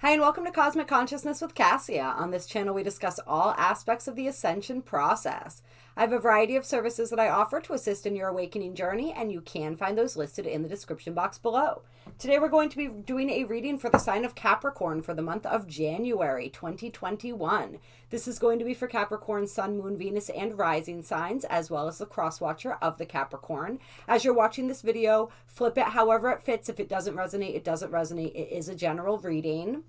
Hi, and welcome to Cosmic Consciousness with Cassia. On this channel, we discuss all aspects of the ascension process. I have a variety of services that I offer to assist in your awakening journey, and you can find those listed in the description box below. Today, we're going to be doing a reading for the sign of Capricorn for the month of January 2021. This is going to be for Capricorn, Sun, Moon, Venus, and Rising signs, as well as the cross watcher of the Capricorn. As you're watching this video, flip it however it fits. If it doesn't resonate, it doesn't resonate. It is a general reading.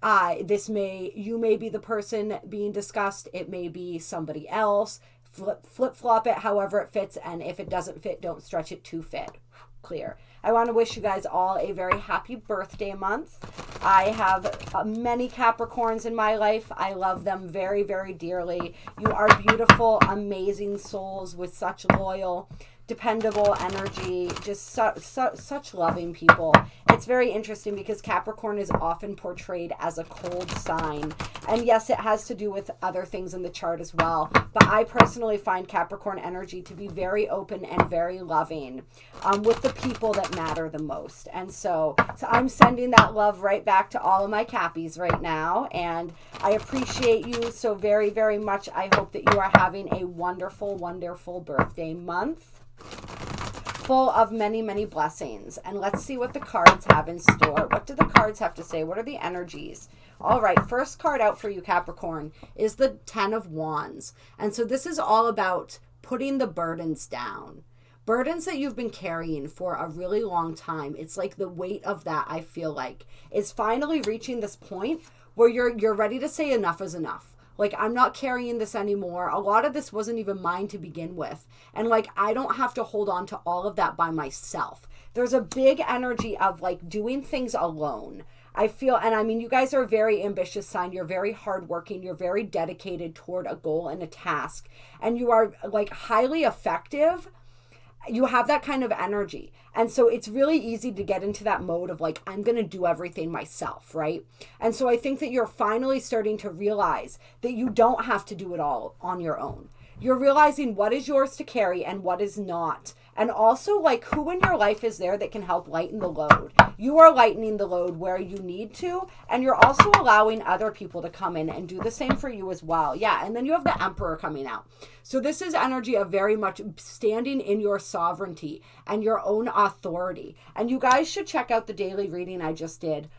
You may be the person being discussed. It may be somebody else. Flip flop it however it fits. And if it doesn't fit, don't stretch it to fit. Clear. I want to wish you guys all a very happy birthday month. I have many Capricorns in my life. I love them very, very dearly. You are beautiful, amazing souls with such loyal, dependable energy, just such loving people. It's very interesting because Capricorn is often portrayed as a cold sign. And yes, it has to do with other things in the chart as well. But I personally find Capricorn energy to be very open and very loving with the people that matter the most. And so I'm sending that love right back to all of my Cappies right now. And I appreciate you so very, very much. I hope that you are having a wonderful, wonderful birthday month, full of many, many blessings. And let's see what the cards have in store. What do the cards have to say? What are the energies? All right, first card out for you, Capricorn, is the 10 of Wands. And so this is all about putting the burdens down. Burdens that you've been carrying for a really long time. It's like the weight of that, I feel like, is finally reaching this point where you're ready to say enough is enough. Like, I'm not carrying this anymore. A lot of this wasn't even mine to begin with. And like, I don't have to hold on to all of that by myself. There's a big energy of like doing things alone. I feel, and I mean, you guys are a very ambitious sign. You're very hardworking. You're very dedicated toward a goal and a task. And you are like highly effective. You have that kind of energy. And so it's really easy to get into that mode of like, I'm going to do everything myself, right? And so I think that you're finally starting to realize that you don't have to do it all on your own. You're realizing what is yours to carry and what is not. And also like who in your life is there that can help lighten the load. You are lightening the load where you need to. And you're also allowing other people to come in and do the same for you as well. Yeah. And then you have the Emperor coming out. So this is energy of very much standing in your sovereignty and your own authority. And you guys should check out the daily reading I just did.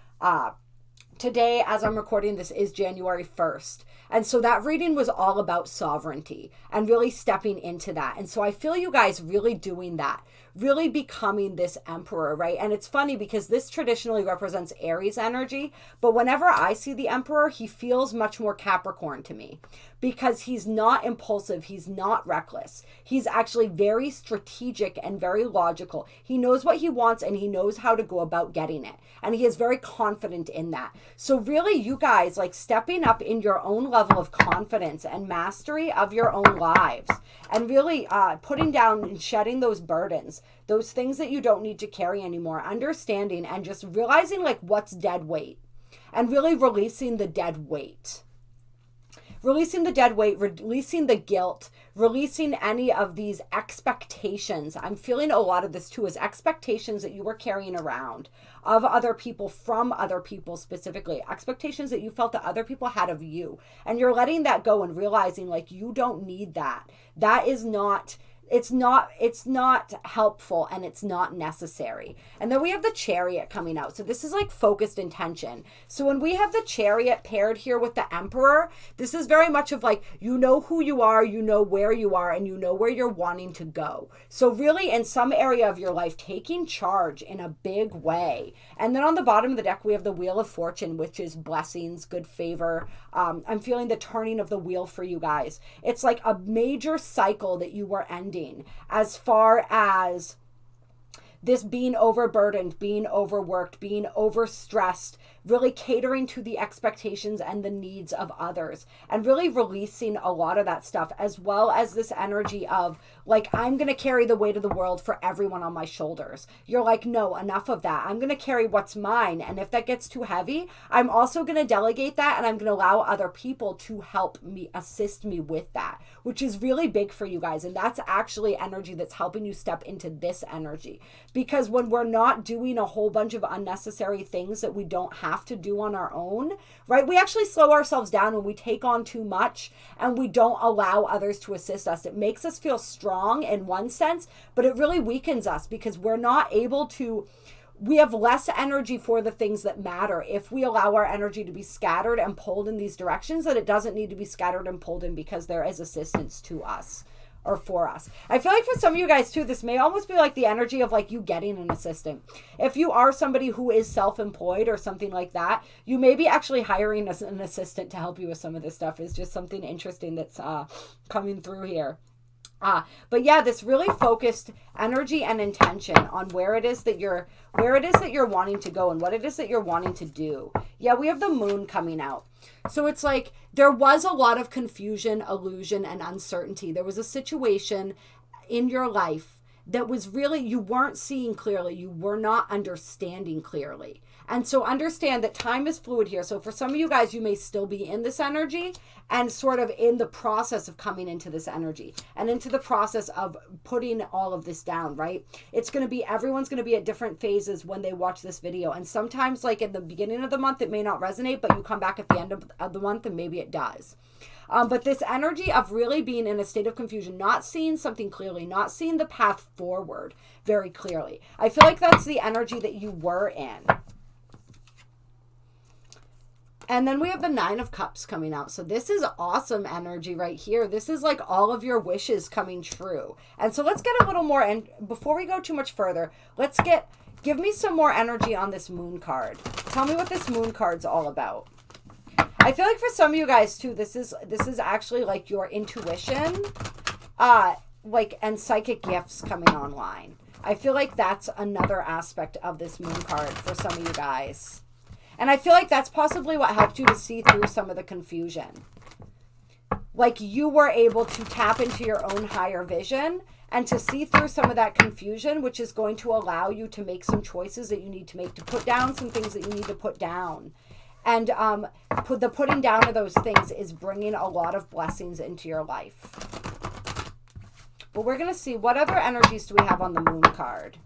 Today, as I'm recording, this is January 1st. And so that reading was all about sovereignty and really stepping into that. And so I feel you guys really doing that, really becoming this Emperor, right? And it's funny because this traditionally represents Aries energy. But whenever I see the Emperor, he feels much more Capricorn to me because he's not impulsive. He's not reckless. He's actually very strategic and very logical. He knows what he wants and he knows how to go about getting it. And he is very confident in that. So really, you guys, like stepping up in your own level of confidence and mastery of your own lives and really putting down and shedding those burdens, those things that you don't need to carry anymore, understanding and just realizing like what's dead weight and really releasing the dead weight. Releasing the dead weight, releasing the guilt, releasing any of these expectations. I'm feeling a lot of this too as expectations that you were carrying around of other people, from other people specifically, expectations that you felt that other people had of you. And you're letting that go and realizing like you don't need that. That is not... It's not helpful and it's not necessary. And then we have the Chariot coming out. So this is like focused intention. So when we have the Chariot paired here with the Emperor, this is very much of like, you know who you are, you know where you are, and you know where you're wanting to go. So really in some area of your life, taking charge in a big way. And then on the bottom of the deck, we have the Wheel of Fortune, which is blessings, good favor. I'm feeling the turning of the wheel for you guys. It's like a major cycle that you were ending as far as this being overburdened, being overworked, being overstressed, really catering to the expectations and the needs of others and really releasing a lot of that stuff, as well as this energy of like, I'm going to carry the weight of the world for everyone on my shoulders. You're like, no, enough of that. I'm going to carry what's mine. And if that gets too heavy, I'm also going to delegate that and I'm going to allow other people to help me, assist me with that, which is really big for you guys. And that's actually energy that's helping you step into this energy. Because when we're not doing a whole bunch of unnecessary things that we don't have to do on our own, right? We actually slow ourselves down when we take on too much and we don't allow others to assist us. It makes us feel strong in one sense, but it really weakens us because we're not able to, we have less energy for the things that matter if we allow our energy to be scattered and pulled in these directions that it doesn't need to be scattered and pulled in, because there is assistance to us or for us. I feel like for some of you guys too, this may almost be like the energy of like you getting an assistant. If you are somebody who is self-employed or something like that, you may be actually hiring an assistant to help you with some of this stuff. Is just something interesting that's coming through here. But yeah, this really focused energy and intention on where it is that you're wanting to go and what it is that you're wanting to do. Yeah, we have the moon coming out. So it's like there was a lot of confusion, illusion, and uncertainty. There was a situation in your life that was really, you weren't seeing clearly. You were not understanding clearly. And so understand that time is fluid here. So for some of you guys, you may still be in this energy and sort of in the process of coming into this energy and into the process of putting all of this down, right? It's going to be, everyone's going to be at different phases when they watch this video. And sometimes like in the beginning of the month, it may not resonate, but you come back at the end of the month and maybe it does. But this energy of really being in a state of confusion, not seeing something clearly, not seeing the path forward very clearly. I feel like that's the energy that you were in. And then we have the 9 of Cups coming out. So this is awesome energy right here. This is like all of your wishes coming true. And so let's get a little more, and before we go too much further, give me some more energy on this moon card. Tell me what this moon card's all about. I feel like for some of you guys too, this is actually like your intuition, and psychic gifts coming online. I feel like that's another aspect of this moon card for some of you guys. And I feel like that's possibly what helped you to see through some of the confusion. Like you were able to tap into your own higher vision and to see through some of that confusion, which is going to allow you to make some choices that you need to make, to put down some things that you need to put down. And the putting down of those things is bringing a lot of blessings into your life. But we're going to see, what other energies do we have on the moon card?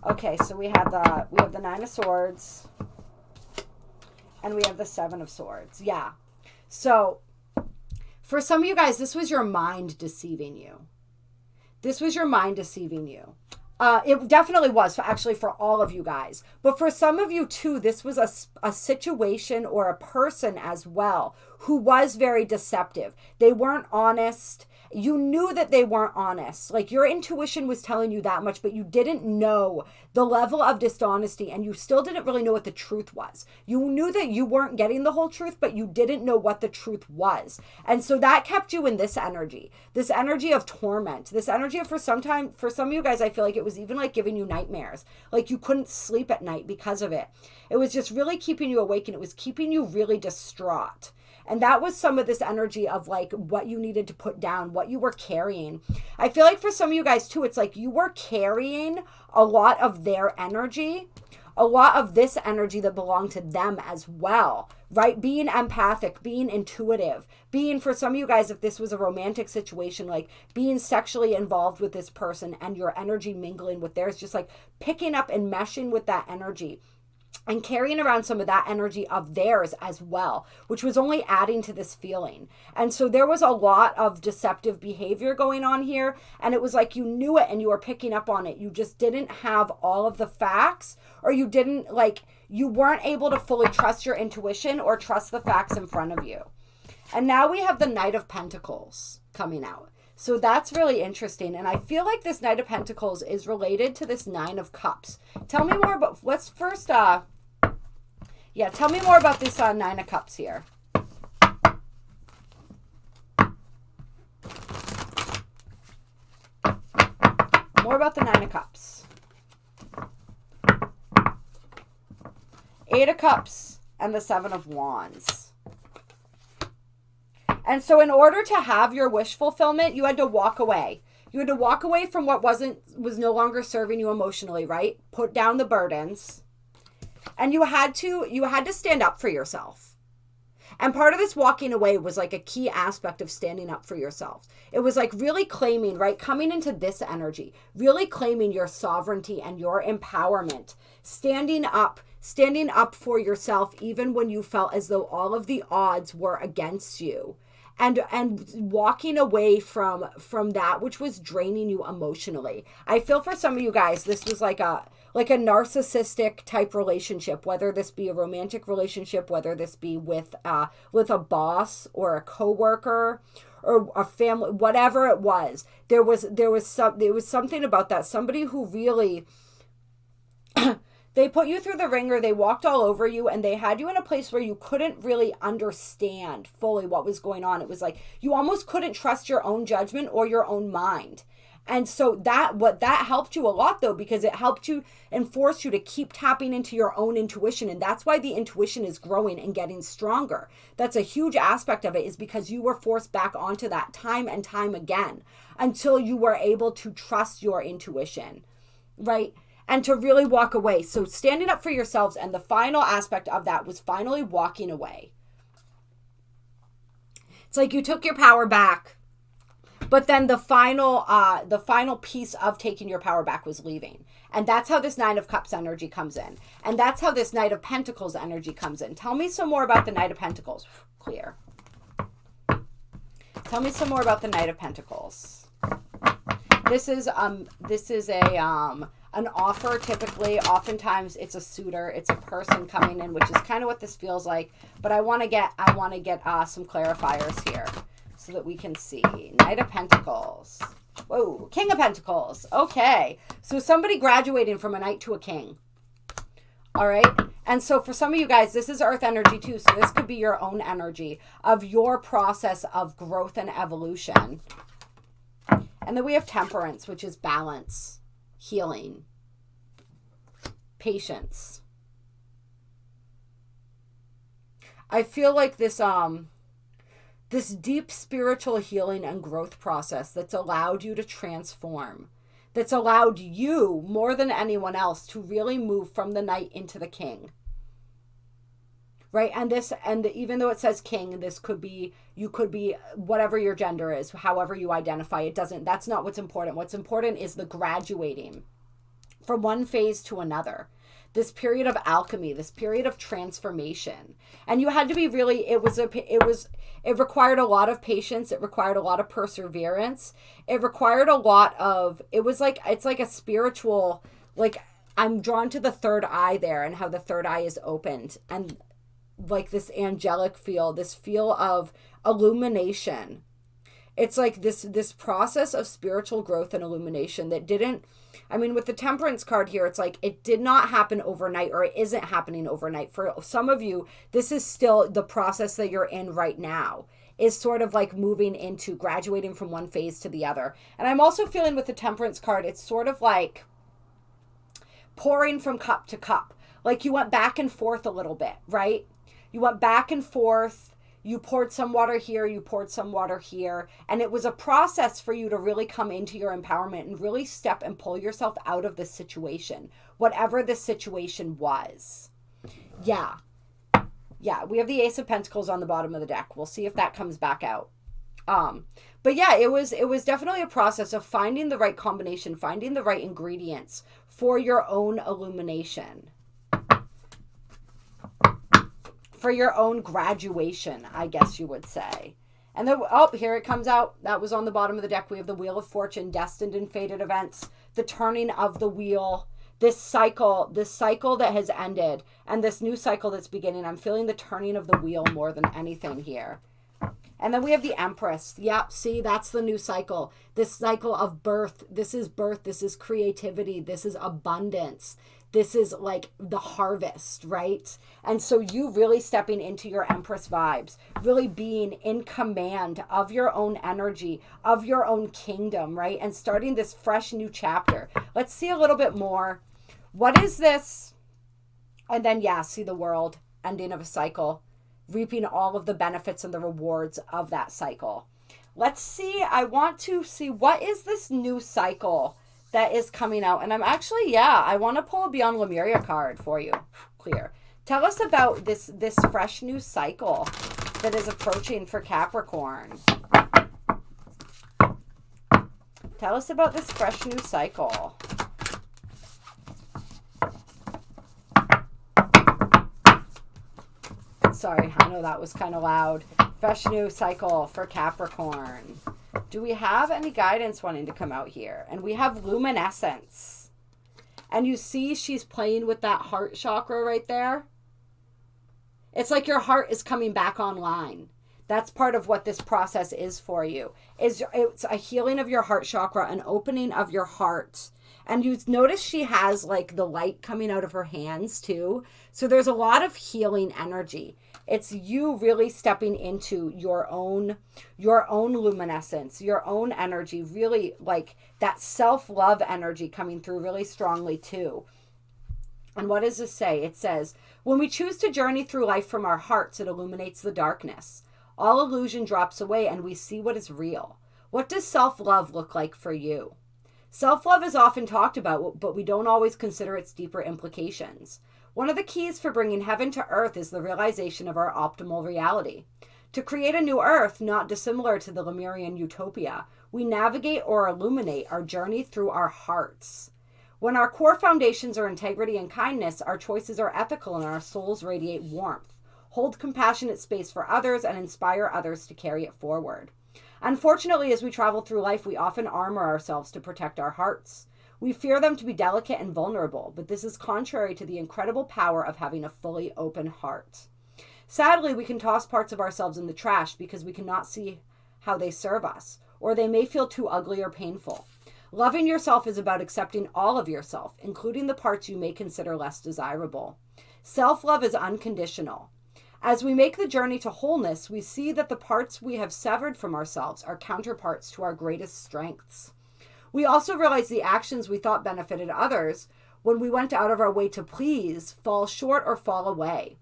Okay, so we have the 9 of Swords. And we have the 7 of Swords. Yeah. So for some of you guys, this was your mind deceiving you. This was your mind deceiving you. It definitely was, actually, for all of you guys. But for some of you too, this was a situation or a person as well who was very deceptive. They weren't honest. You knew that they weren't honest. Like your intuition was telling you that much, but you didn't know the level of dishonesty, and you still didn't really know what the truth was. You knew that you weren't getting the whole truth, but you didn't know what the truth was. And so that kept you in this energy of torment, this energy of, for some of you guys, I feel like it was even like giving you nightmares. Like you couldn't sleep at night because of it. It was just really keeping you awake, and it was keeping you really distraught. And that was some of this energy of like what you needed to put down, what you were carrying. I feel like for some of you guys too, it's like you were carrying a lot of their energy, a lot of this energy that belonged to them as well, right? Being empathic, being intuitive, being, for some of you guys, if this was a romantic situation, like being sexually involved with this person and your energy mingling with theirs, just like picking up and meshing with that energy. And carrying around some of that energy of theirs as well, which was only adding to this feeling. And so there was a lot of deceptive behavior going on here. And it was like you knew it and you were picking up on it. You just didn't have all of the facts, or you weren't able to fully trust your intuition or trust the facts in front of you. And now we have the Knight of Pentacles coming out. So that's really interesting. And I feel like this Knight of Pentacles is related to this 9 of Cups. Tell me more about, let's first, tell me more about this 9 of Cups here. More about the 9 of Cups. 8 of Cups and the 7 of Wands. And so in order to have your wish fulfillment, you had to walk away. You had to walk away from what was no longer serving you emotionally, right? Put down the burdens. And you had to stand up for yourself. And part of this walking away was like a key aspect of standing up for yourselves. It was like really claiming, right? Coming into this energy, really claiming your sovereignty and your empowerment, standing up for yourself, even when you felt as though all of the odds were against you. And walking away from that which was draining you emotionally. I feel for some of you guys, this was like a narcissistic type relationship, whether this be a romantic relationship, whether this be with a boss or a coworker or a family, whatever it was. There was something about that. Somebody who really they put you through the ringer, they walked all over you, and they had you in a place where you couldn't really understand fully what was going on. It was like you almost couldn't trust your own judgment or your own mind. And so that helped you a lot, though, because it helped you and forced you to keep tapping into your own intuition. And that's why the intuition is growing and getting stronger. That's a huge aspect of it, is because you were forced back onto that time and time again until you were able to trust your intuition, right? And to really walk away. So standing up for yourselves, and the final aspect of that was finally walking away. It's like you took your power back, but then the final piece of taking your power back was leaving. And that's how this Nine of Cups energy comes in. And that's how this Knight of Pentacles energy comes in. Tell me some more about the Knight of Pentacles. Clear. Tell me some more about the Knight of Pentacles. This is an offer. Typically, oftentimes it's a suitor, it's a person coming in, which is kind of what this feels like. But I want to get some clarifiers here so that we can see. Knight of Pentacles. Whoa, King of Pentacles. Okay, so somebody graduating from a knight to a king. All right. And so for some of you guys, this is earth energy too. So this could be your own energy of your process of growth and evolution. And then we have temperance, which is balance, healing, patience. I feel like this deep spiritual healing and growth process that's allowed you to transform, that's allowed you more than anyone else to really move from the knight into the king. Right? And even though it says king, you could be whatever your gender is, however you identify. That's not what's important. What's important is the graduating from one phase to another. This period of alchemy, this period of transformation. And you had to be really, it required a lot of patience. It required a lot of perseverance. It required a lot of, it's like a spiritual, like I'm drawn to the third eye there and how the third eye is opened, and like this angelic feel, this feel of illumination. It's like this process of spiritual growth and illumination that with the temperance card here, it's like it did not happen overnight, or it isn't happening overnight. For some of you, this is still the process that you're in right now, is sort of like moving into graduating from one phase to the other. And I'm also feeling with the temperance card, it's sort of like pouring from cup to cup. Like you went back and forth a little bit, right? You went back and forth. You poured some water here, you poured some water here. And it was a process for you to really come into your empowerment and really step and pull yourself out of the situation, whatever the situation was. Yeah. Yeah, we have the Ace of Pentacles on the bottom of the deck. We'll see if that comes back out. But yeah, it was definitely a process of finding the right combination, finding the right ingredients for your own illumination. For your own graduation, I guess you would say. And then, here it comes out. That was on the bottom of the deck. We have the Wheel of Fortune, destined and fated events, the turning of the wheel, this cycle that has ended, and this new cycle that's beginning. I'm feeling the turning of the wheel more than anything here. And then we have the Empress. Yep, see, that's the new cycle. This cycle of birth. This is creativity. This is abundance. This is like the harvest, right? And so you really stepping into your Empress vibes, really being in command of your own energy, of your own kingdom, right? And starting this fresh new chapter. Let's see a little bit more. What is this? And then, see the World, ending of a cycle, reaping all of the benefits and the rewards of that cycle. Let's see. I want to see, what is this new cycle that is coming out? And I'm actually, I want to pull a Beyond Lemuria card for you. Clear. Tell us about this fresh new cycle that is approaching for Capricorn. Tell us about this fresh new cycle. Sorry, I know that was kind of loud. Fresh new cycle for Capricorn. Do we have any guidance wanting to come out here? And we have luminescence. And you see she's playing with that heart chakra right there. It's like your heart is coming back online. That's part of what this process is for you. It's a healing of your heart chakra, an opening of your heart. And you notice she has like the light coming out of her hands too. So there's a lot of healing energy. It's you really stepping into your own luminescence, your own energy, really like that self-love energy coming through really strongly too. And what does this say? It says, when we choose to journey through life from our hearts, it illuminates the darkness. All illusion drops away and we see what is real. What does self-love look like for you? Self-love is often talked about, but we don't always consider its deeper implications. One of the keys for bringing heaven to earth is the realization of our optimal reality. To create a new earth, not dissimilar to the Lemurian utopia, we navigate or illuminate our journey through our hearts. When our core foundations are integrity and kindness, our choices are ethical and our souls radiate warmth, hold compassionate space for others, and inspire others to carry it forward. Unfortunately, as we travel through life, we often armor ourselves to protect our hearts. We fear them to be delicate and vulnerable, but this is contrary to the incredible power of having a fully open heart. Sadly, we can toss parts of ourselves in the trash because we cannot see how they serve us, or they may feel too ugly or painful. Loving yourself is about accepting all of yourself, including the parts you may consider less desirable. Self-love is unconditional. As we make the journey to wholeness, we see that the parts we have severed from ourselves are counterparts to our greatest strengths. We also realize the actions we thought benefited others, when we went out of our way to please, fall short or fall away.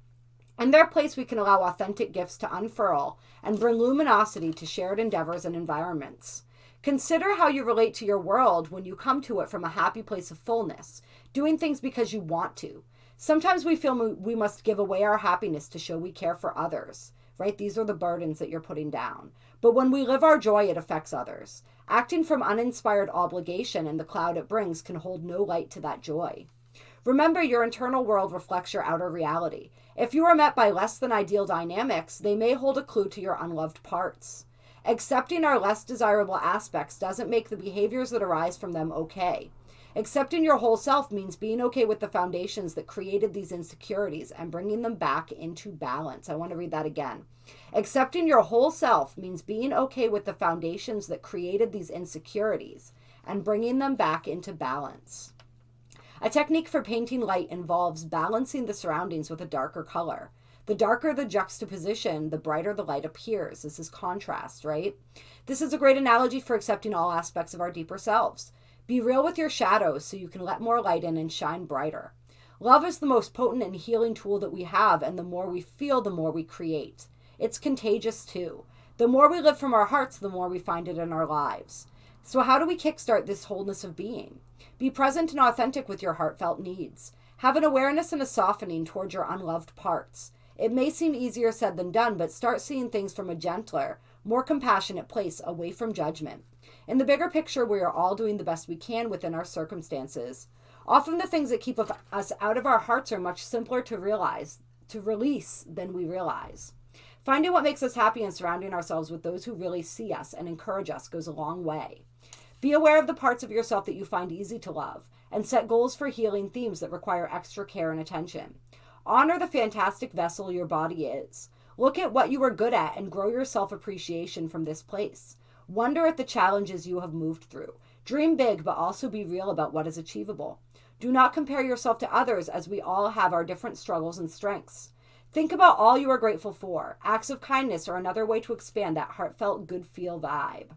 In their place, we can allow authentic gifts to unfurl and bring luminosity to shared endeavors and environments. Consider how you relate to your world when you come to it from a happy place of fullness, doing things because you want to. Sometimes we feel we must give away our happiness to show we care for others, right? These are the burdens that you're putting down. But when we live our joy, it affects others. Acting from uninspired obligation and the cloud it brings can hold no light to that joy. Remember, your internal world reflects your outer reality. If you are met by less than ideal dynamics, they may hold a clue to your unloved parts. Accepting our less desirable aspects doesn't make the behaviors that arise from them okay. Accepting your whole self means being okay with the foundations that created these insecurities and bringing them back into balance. I want to read that again. Accepting your whole self means being okay with the foundations that created these insecurities and bringing them back into balance. A technique for painting light involves balancing the surroundings with a darker color. The darker the juxtaposition, the brighter the light appears. This is contrast, right? This is a great analogy for accepting all aspects of our deeper selves. Be real with your shadows so you can let more light in and shine brighter. Love is the most potent and healing tool that we have, and the more we feel, the more we create. It's contagious too. The more we live from our hearts, the more we find it in our lives. So how do we kickstart this wholeness of being? Be present and authentic with your heartfelt needs. Have an awareness and a softening towards your unloved parts. It may seem easier said than done, but start seeing things from a gentler, more compassionate place, away from judgment. In the bigger picture, we are all doing the best we can within our circumstances. Often the things that keep us out of our hearts are much simpler to release than we realize. Finding what makes us happy and surrounding ourselves with those who really see us and encourage us goes a long way. Be aware of the parts of yourself that you find easy to love, and set goals for healing themes that require extra care and attention. Honor the fantastic vessel your body is. Look at what you are good at and grow your self-appreciation from this place. Wonder at the challenges you have moved through. Dream big, but also be real about what is achievable. Do not compare yourself to others, as we all have our different struggles and strengths. Think about all you are grateful for. Acts of kindness are another way to expand that heartfelt good feel vibe.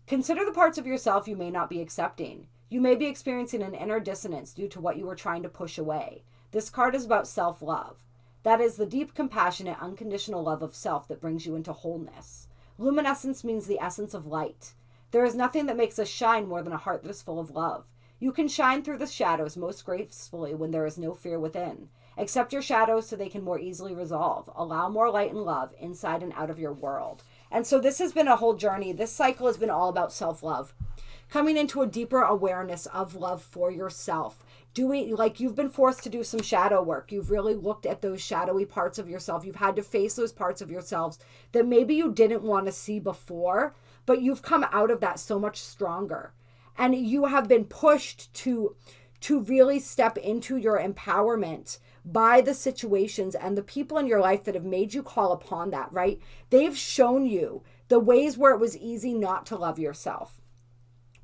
Consider the parts of yourself you may not be accepting. You may be experiencing an inner dissonance due to what you were trying to push away. This card is about self-love. That is the deep, compassionate, unconditional love of self that brings you into wholeness. Luminescence means the essence of light. There is nothing that makes us shine more than a heart that is full of love. You can shine through the shadows most gracefully when there is no fear within. Accept your shadows so they can more easily resolve. Allow more light and love inside and out of your world. And so this has been a whole journey. This cycle has been all about self-love. Coming into a deeper awareness of love for yourself. Doing, like, you've been forced to do some shadow work. You've really looked at those shadowy parts of yourself. You've had to face those parts of yourselves that maybe you didn't want to see before, but you've come out of that so much stronger. And you have been pushed to really step into your empowerment by the situations and the people in your life that have made you call upon that, right? They've shown you the ways where it was easy not to love yourself,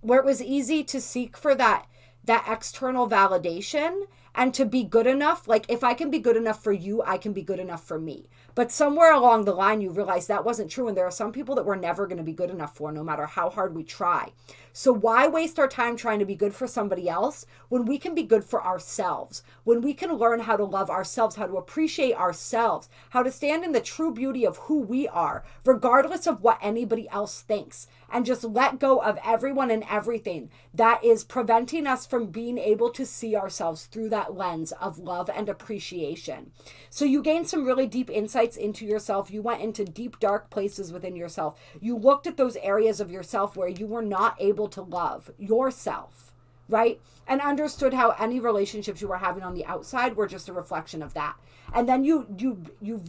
where it was easy to seek for that external validation and to be good enough. Like, if I can be good enough for you, I can be good enough for me. But somewhere along the line, you realize that wasn't true. And there are some people that we're never going to be good enough for, no matter how hard we try. So why waste our time trying to be good for somebody else when we can be good for ourselves? When we can learn how to love ourselves, how to appreciate ourselves, how to stand in the true beauty of who we are, regardless of what anybody else thinks, and just let go of everyone and everything that is preventing us from being able to see ourselves through that lens of love and appreciation. So you gained some really deep insights into yourself. You went into deep, dark places within yourself. You looked at those areas of yourself where you were not able to love yourself, right? And understood how any relationships you were having on the outside were just a reflection of that. And then you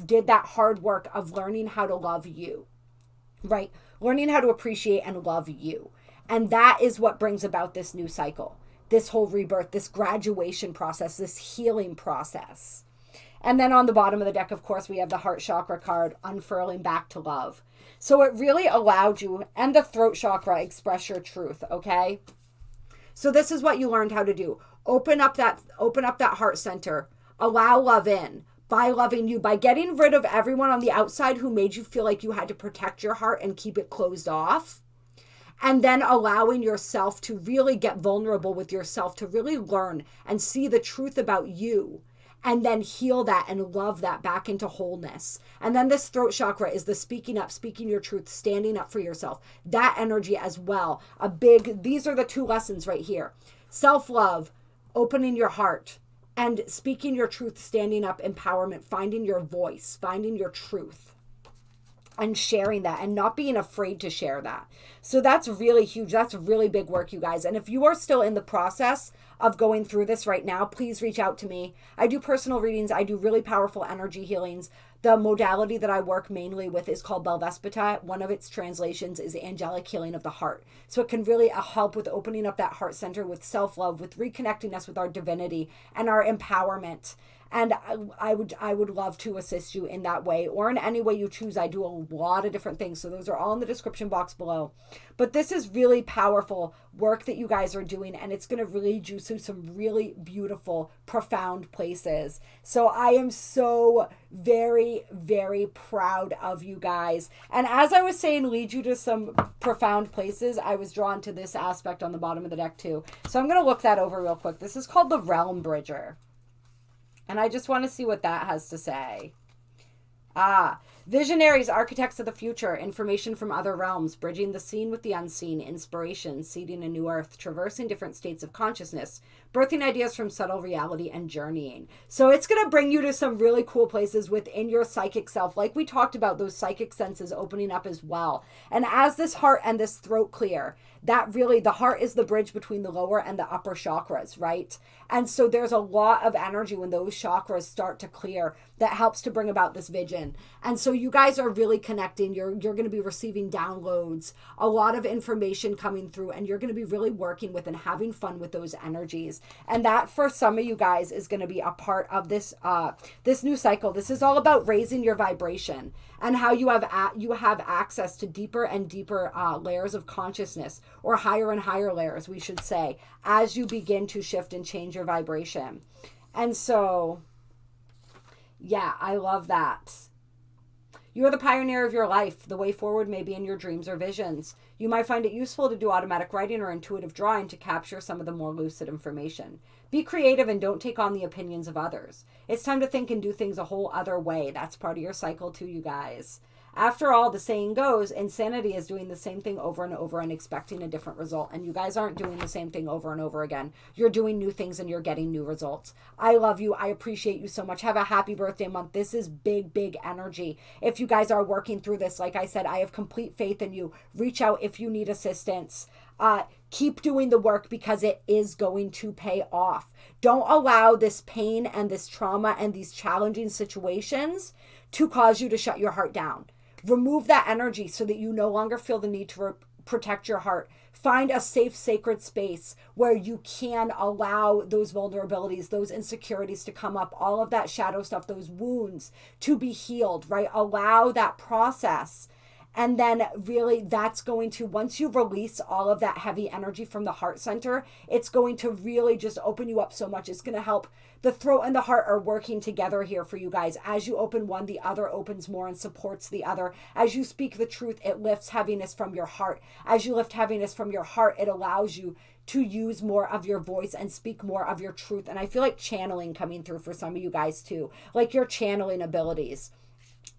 did that hard work of learning how to love you, right? Learning how to appreciate and love you. And that is what brings about this new cycle, this whole rebirth, this graduation process, this healing process. And then on the bottom of the deck, of course, we have the heart chakra card, unfurling back to love. So it really allowed you, and the throat chakra, express your truth, okay? So this is what you learned how to do. Open up that heart center. Allow love in by loving you, by getting rid of everyone on the outside who made you feel like you had to protect your heart and keep it closed off. And then allowing yourself to really get vulnerable with yourself, to really learn and see the truth about you. And then heal that and love that back into wholeness. And then this throat chakra is the speaking up, speaking your truth, standing up for yourself. That energy as well. These are the two lessons right here. Self-love, opening your heart, and speaking your truth, standing up, empowerment, finding your voice, finding your truth, and sharing that and not being afraid to share that. So that's really huge. That's really big work, you guys. And if you are still in the process of going through this right now, please reach out to me. I do personal readings. I do really powerful energy healings. The modality that I work mainly with is called Belvaspata. One of its translations is Angelic healing of the heart. So it can really help with opening up that heart center, with self-love, with reconnecting us with our divinity and our empowerment. And I would love to assist you in that way, or in any way you choose. I do a lot of different things. So those are all in the description box below. But this is really powerful work that you guys are doing, and it's going to lead you to some really beautiful, profound places. So I am so very, very proud of you guys. And as I was saying, lead you to some profound places, I was drawn to this aspect on the bottom of the deck too. So I'm going to look that over real quick. This is called the Realm Bridger. And I just want to see what that has to say. Visionaries, architects of the future, information from other realms, bridging the seen with the unseen, inspiration, seeding a new earth, traversing different states of consciousness, birthing ideas from subtle reality, and journeying. So it's going to bring you to some really cool places within your psychic self. Like we talked about, those psychic senses opening up as well. And as this heart and this throat clear, that really, the heart is the bridge between the lower and the upper chakras, right? And so there's a lot of energy when those chakras start to clear that helps to bring about this vision. And so you guys are really connecting. You're going to be receiving downloads, a lot of information coming through, and you're going to be really working with and having fun with those energies. And that for some of you guys is going to be a part of this this new cycle. This is all about raising your vibration and how you have access to deeper and deeper layers of consciousness, or higher and higher layers, we should say, as you begin to shift and change your vibration. And so, yeah, I love that. You are the pioneer of your life. The way forward may be in your dreams or visions. You might find it useful to do automatic writing or intuitive drawing to capture some of the more lucid information. Be creative and don't take on the opinions of others. It's time to think and do things a whole other way. That's part of your cycle too, you guys. After all, the saying goes, insanity is doing the same thing over and over and expecting a different result. And you guys aren't doing the same thing over and over again. You're doing new things and you're getting new results. I love you. I appreciate you so much. Have a happy birthday month. This is big, big energy. If you guys are working through this, like I said, I have complete faith in you. Reach out if you need assistance. Keep doing the work because it is going to pay off. Don't allow this pain and this trauma and these challenging situations to cause you to shut your heart down. Remove that energy so that you no longer feel the need to protect your heart. Find a safe, sacred space where you can allow those vulnerabilities, those insecurities to come up, all of that shadow stuff, those wounds to be healed, right? Allow that process. And then really that's going to, once you release all of that heavy energy from the heart center, it's going to really just open you up so much. It's going to help. The throat and the heart are working together here for you guys. As you open one, the other opens more and supports the other. As you speak the truth, it lifts heaviness from your heart. As you lift heaviness from your heart, it allows you to use more of your voice and speak more of your truth. And I feel like channeling coming through for some of you guys too, like your channeling abilities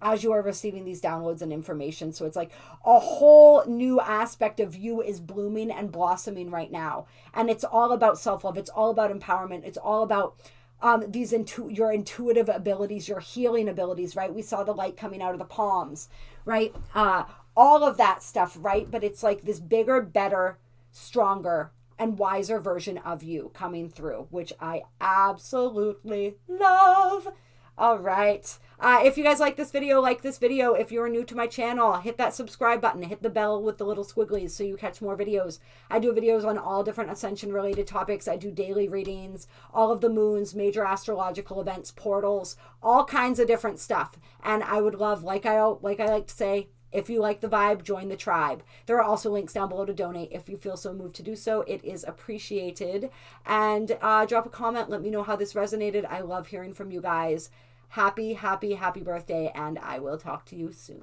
as you are receiving these downloads and information. So it's like a whole new aspect of you is blooming and blossoming right now. And it's all about self-love. It's all about empowerment. It's all about your intuitive abilities, your healing abilities, right? We saw the light coming out of the palms, right? All of that stuff, right? But it's like this bigger, better, stronger, and wiser version of you coming through, which I absolutely love. All right. If you guys like this video, If you're new to my channel, hit that subscribe button, hit the bell with the little squigglies so you catch more videos. I do videos on all different ascension related topics. I do daily readings, all of the moons, major astrological events, portals, all kinds of different stuff. And I would love, like I like to say, if you like the vibe, join the tribe. There are also links down below to donate if you feel so moved to do so. It is appreciated. And drop a comment. Let me know how this resonated. I love hearing from you guys. Happy, happy, happy birthday, and I will talk to you soon.